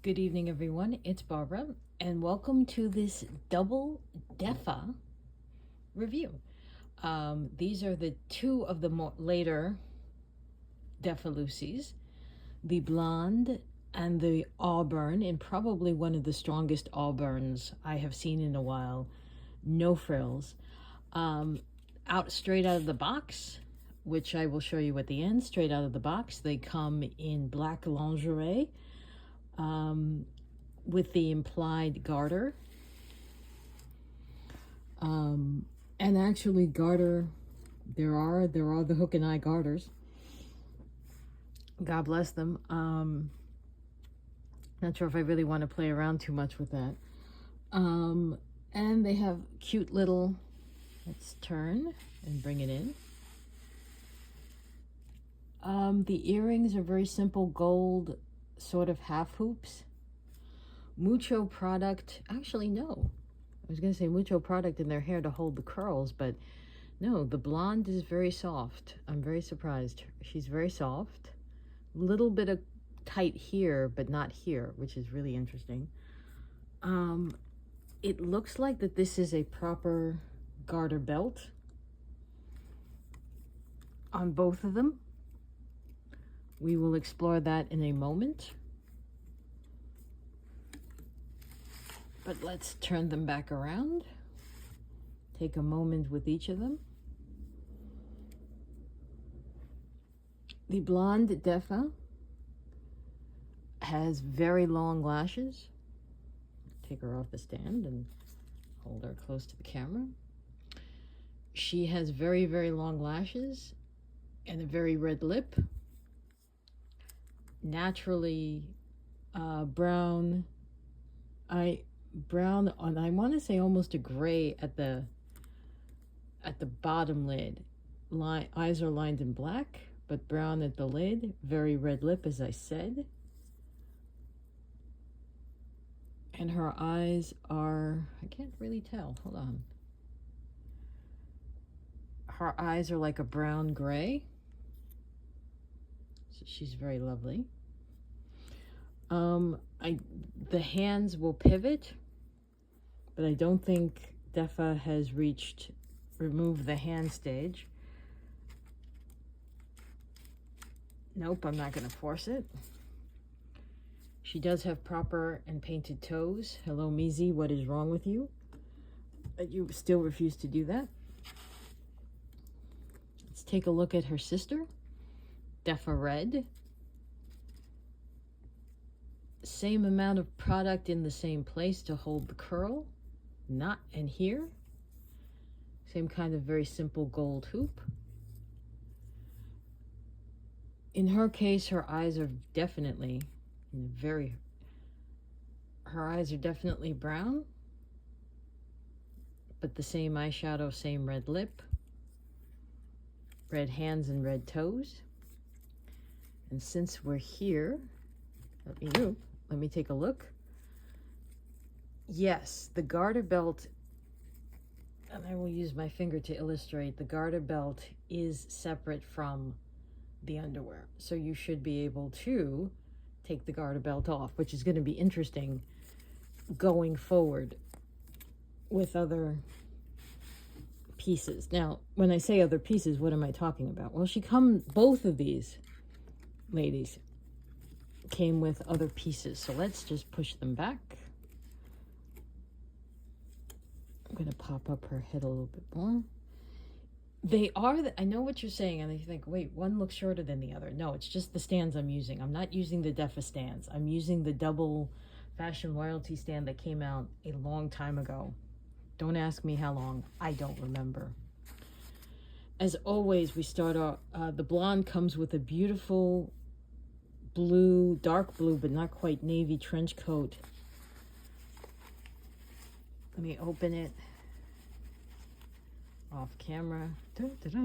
Good evening, everyone. It's Barbara, and welcome to this Double Defa review. These are the two of the more later Defa Lucy's, the blonde and the auburn, and probably one of the strongest auburns I have seen in a while. No frills. Straight out of the box, which I will show you at the end. Straight out of the box, they come in black lingerie. With the implied garter. And actually garter, there are the hook and eye garters. God bless them. Not sure if I really want to play around too much with that. And they have cute little, let's turn and bring it in. The earrings are very simple gold sort of half hoops. Mucho product, actually no, I was gonna say mucho product in their hair to hold the curls, but no, the blonde is very soft. I'm very surprised. She's very soft, little bit of tight here but not here, which is really interesting. It looks like that this is a proper garter belt on both of them. We will explore that in a moment. But let's turn them back around. Take a moment with each of them. The blonde Defa has very long lashes. Take her off the stand and hold her close to the camera. She has very, very long lashes and a very red lip. Naturally brown, brown on, I want to say almost a gray at the bottom lid. Eyes are lined in black, but brown at the lid. Very red lip, as I said. And her eyes are, I can't really tell. Hold on. Her eyes are like a brown gray. So she's very lovely. The hands will pivot, but I don't think Defa has removed the hand stage. Nope, I'm not going to force it. She does have proper and painted toes. Hello, Mizi, what is wrong with you? But you still refuse to do that. Let's take a look at her sister, Defa Red. Same amount of product in the same place to hold the curl, not in here. Same kind of very simple gold hoop. In her case, her eyes are definitely brown, but the same eyeshadow, same red lip, red hands and red toes. And since we're here, let me take a look. Yes, the garter belt, and I will use my finger to illustrate, the garter belt is separate from the underwear. So you should be able to take the garter belt off, which is going to be interesting going forward with other pieces. Now, when I say other pieces, what am I talking about? Well, both of these ladies came with other pieces, so let's just push them back. I'm going to pop up her head a little bit more. I know what you're saying, and you think, wait, one looks shorter than the other. No, it's just the stands I'm using. I'm not using the Defa stands. I'm using the Double Fashion royalty stand that came out a long time ago. Don't ask me how long. I don't remember. As always, we start off, the blonde comes with a beautiful blue, dark blue, but not quite navy trench coat. Let me open it off camera. Da, da, da.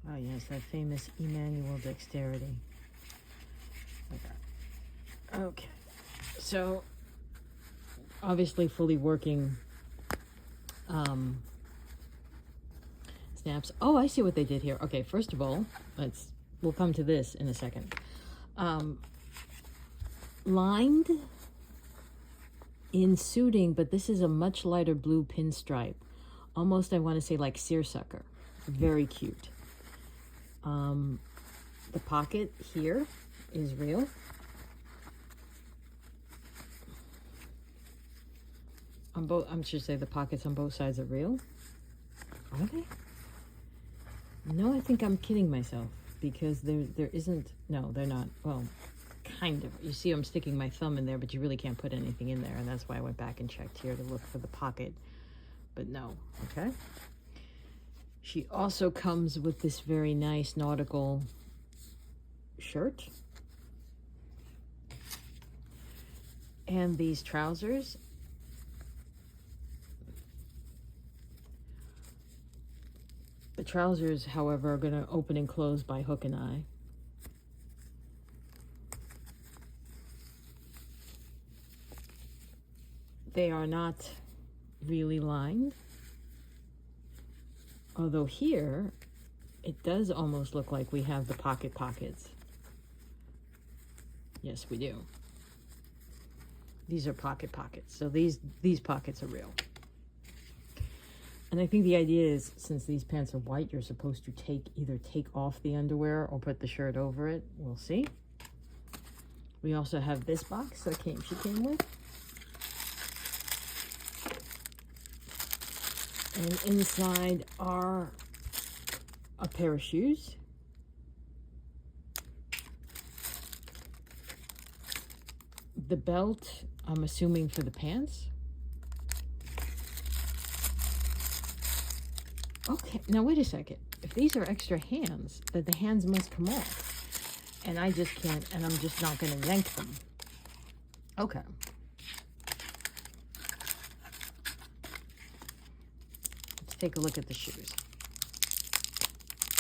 Oh yes, that famous Emmanuel dexterity. Okay. So obviously fully working snaps. Oh, I see what they did here. Okay, first of all, we'll come to this in a second. Lined in suiting, but this is a much lighter blue pinstripe. Almost, I want to say like seersucker. Very cute. The pocket here is real. I should say the pockets on both sides are real. Are they? No, I think I'm kidding myself, because there isn't. No, they're not. Well, kind of. You see I'm sticking my thumb in there, but you really can't put anything in there, and that's why I went back and checked here to look for the pocket. But no. Okay. She also comes with this very nice nautical shirt. And these trousers. The trousers, however, are going to open and close by hook and eye. They are not really lined. Although here, it does almost look like we have the pockets. Yes, we do. These are pockets. So these pockets are real. And I think the idea is, since these pants are white, you're supposed to either take off the underwear or put the shirt over it. We'll see. We also have this box that she came with. And inside are a pair of shoes. The belt, I'm assuming for the pants. Okay, now wait a second. If these are extra hands, then the hands must come off. And I just can't, and I'm just not going to yank them. Okay. Let's take a look at the shoes.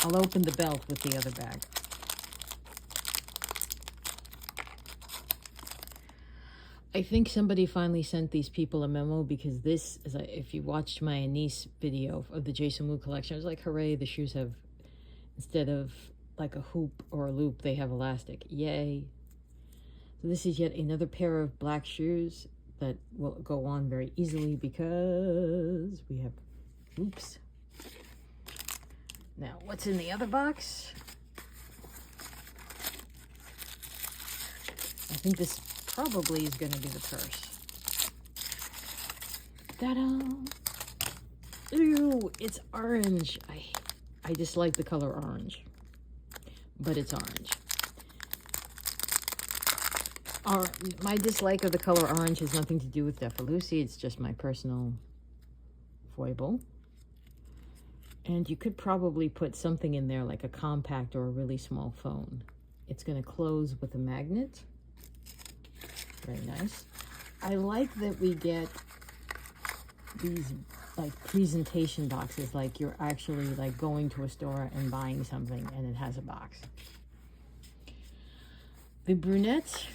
I'll open the belt with the other bag. I think somebody finally sent these people a memo, because this is, if you watched my Anise video of the Jason Wu collection, I was like, hooray, the shoes have, instead of like a hoop or a loop, they have elastic. Yay. So this is yet another pair of black shoes that will go on very easily because we have hoops. Now, what's in the other box? I think this probably is going to be the purse. Ta-da! Ew, it's orange. I dislike the color orange, but it's orange. My dislike of the color orange has nothing to do with Defa Lucy. It's just my personal foible. And you could probably put something in there like a compact or a really small phone. It's going to close with a magnet. Very nice. I like that we get these like presentation boxes, like you're actually like going to a store and buying something and it has a box. The brunette,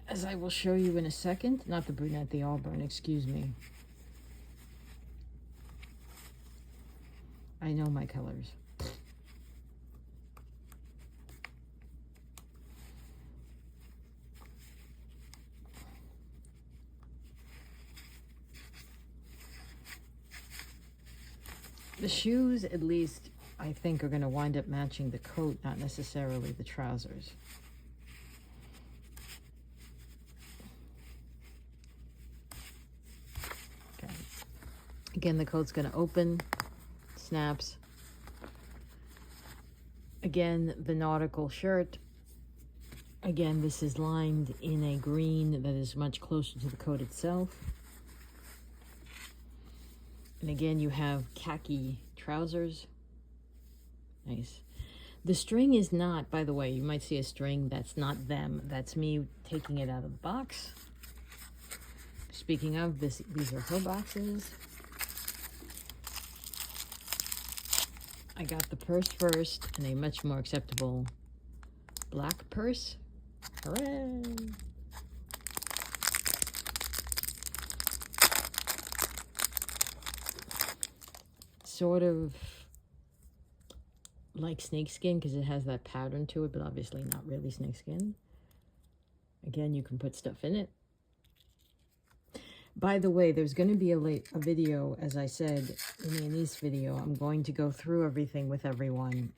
as I will show you in a second, not the brunette, the auburn, excuse me. I know my colors. The shoes, at least, I think are going to wind up matching the coat, not necessarily the trousers. Okay. Again, the coat's going to open, snaps. Again, the nautical shirt. Again, this is lined in a green that is much closer to the coat itself. And again, you have khaki trousers. Nice. The string is not, by the way, you might see a string. That's not them. That's me taking it out of the box. Speaking of, these are her boxes. I got the purse first, and a much more acceptable black purse. Hooray! sort of like snakeskin because it has that pattern to it, but obviously not really snakeskin. Again, you can put stuff in it. By the way, there's going to be a video, as I said in the Anise video. I'm going to go through everything with everyone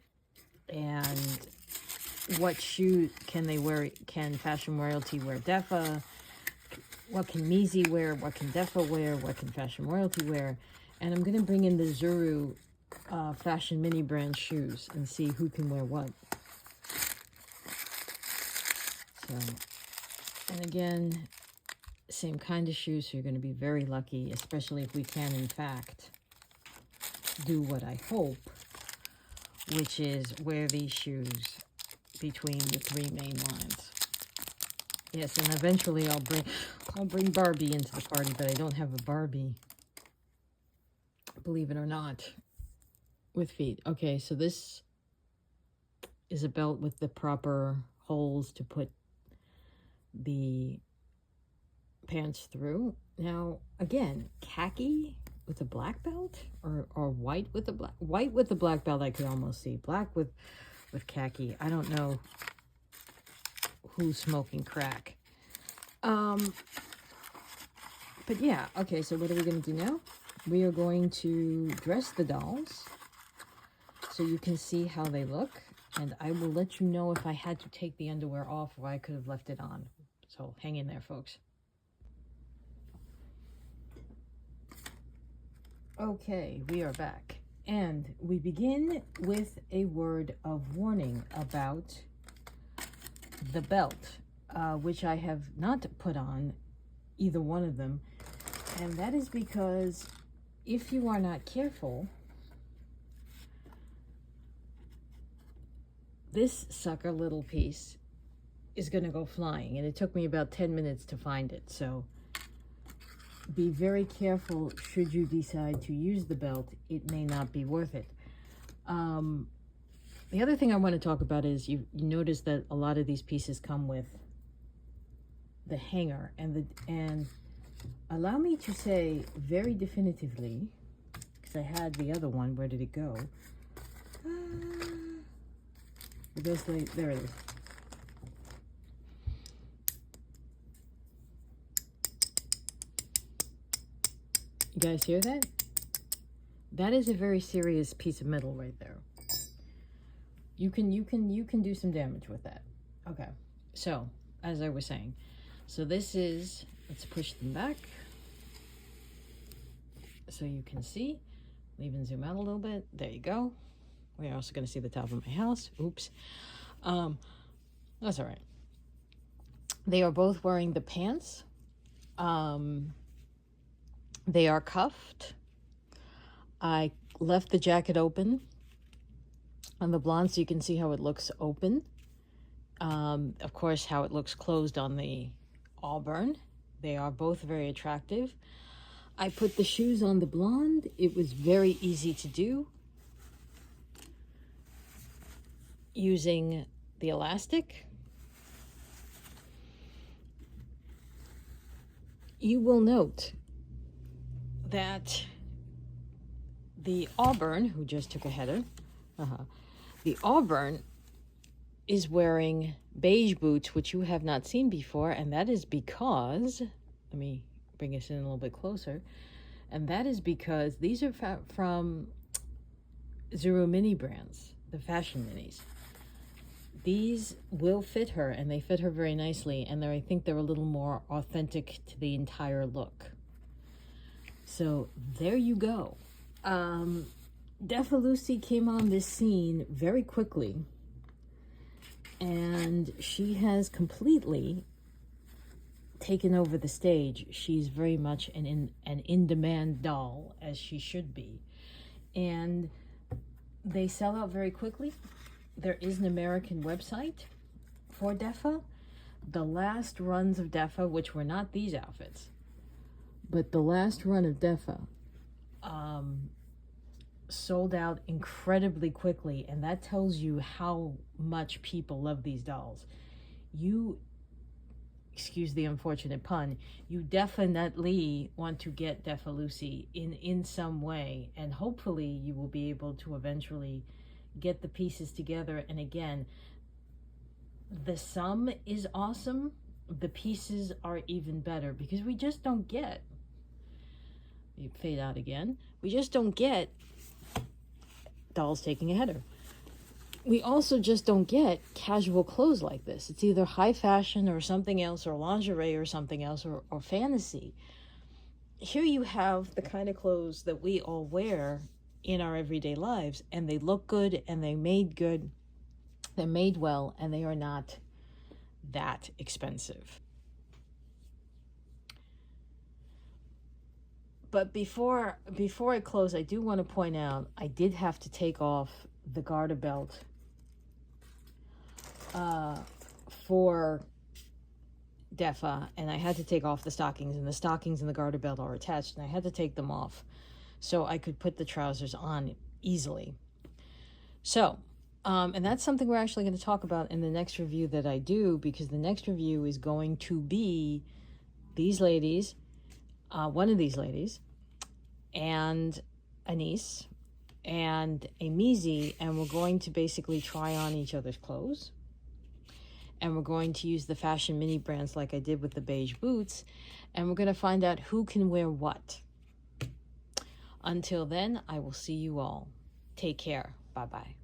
and what shoe can they wear. Can Fashion Royalty wear Defa? What can Mizi wear? What can Defa wear? What can Fashion Royalty wear? And I'm going to bring in the Zuru Fashion mini brand shoes and see who can wear what. So, and again, same kind of shoes, so you're going to be very lucky, especially if we can, in fact, do what I hope, which is wear these shoes between the 3 main lines. Yes, and eventually I'll bring Barbie into the party, but I don't have a Barbie, believe it or not, with feet. Okay, so this is a belt with the proper holes to put the pants through. Now, again, khaki with a black belt, or white with a black belt. I could almost see black with khaki. I don't know who's smoking crack. But yeah, okay, so what are we going to do now? We are going to dress the dolls so you can see how they look, and I will let you know if I had to take the underwear off or I could have left it on. So hang in there, folks. Okay, we are back, and we begin with a word of warning about the belt, which I have not put on either one of them, and that is because if you are not careful, this sucker little piece is going to go flying, and it took me about 10 minutes to find it, so be very careful should you decide to use the belt. It may not be worth it. The other thing I want to talk about is you notice that a lot of these pieces come with the hanger, and allow me to say very definitively, because I had the other one. Where did it go? There it is. You guys hear that? That is a very serious piece of metal right there. You can do some damage with that. Okay, so as I was saying, so this is, let's push them back so you can see. Even zoom out a little bit. There you go. We're also going to see the top of my house. Oops. That's all right. They are both wearing the pants. They are cuffed. I left the jacket open on the blonde so you can see how it looks open. Of course, how it looks closed on the auburn. They are both very attractive. I put the shoes on the blonde. It was very easy to do using the elastic. You will note that the auburn, who just took a header, the auburn is wearing beige boots, which you have not seen before, and that is because, let me bring us in a little bit closer, and that is because these are from Zuru mini brands, the fashion minis. These will fit her, and they fit her very nicely, and I think they're a little more authentic to the entire look. So there you go. Defa Lucy came on this scene very quickly, and she has completely taken over the stage. She's very much an in-demand doll, as she should be. And they sell out very quickly. There is an American website for Defa. The last runs of Defa, which were not these outfits, but the last run of Defa sold out incredibly quickly, and that tells you how much people love these dolls. You excuse the unfortunate pun, you definitely want to get Defa Lucy in some way, and hopefully you will be able to eventually get the pieces together. And again, the sum is awesome, the pieces are even better, because we just don't get, you fade out again, we just don't get dolls taking a header. We also just don't get casual clothes like this. It's either high fashion or something else, or lingerie or something else, or fantasy. Here you have the kind of clothes that we all wear in our everyday lives, and they look good, and they're made well, and they are not that expensive. But before I close, I do want to point out, I did have to take off the garter belt for Defa, and I had to take off the stockings, and the stockings and the garter belt are attached, and I had to take them off so I could put the trousers on easily. So, and that's something we're actually going to talk about in the next review that I do, because the next review is going to be these ladies, one of these ladies, and a niece, and a Mizi, and we're going to basically try on each other's clothes. And we're going to use the fashion mini brands like I did with the beige boots, and we're going to find out who can wear what. Until then, I will see you all. Take care. Bye-bye.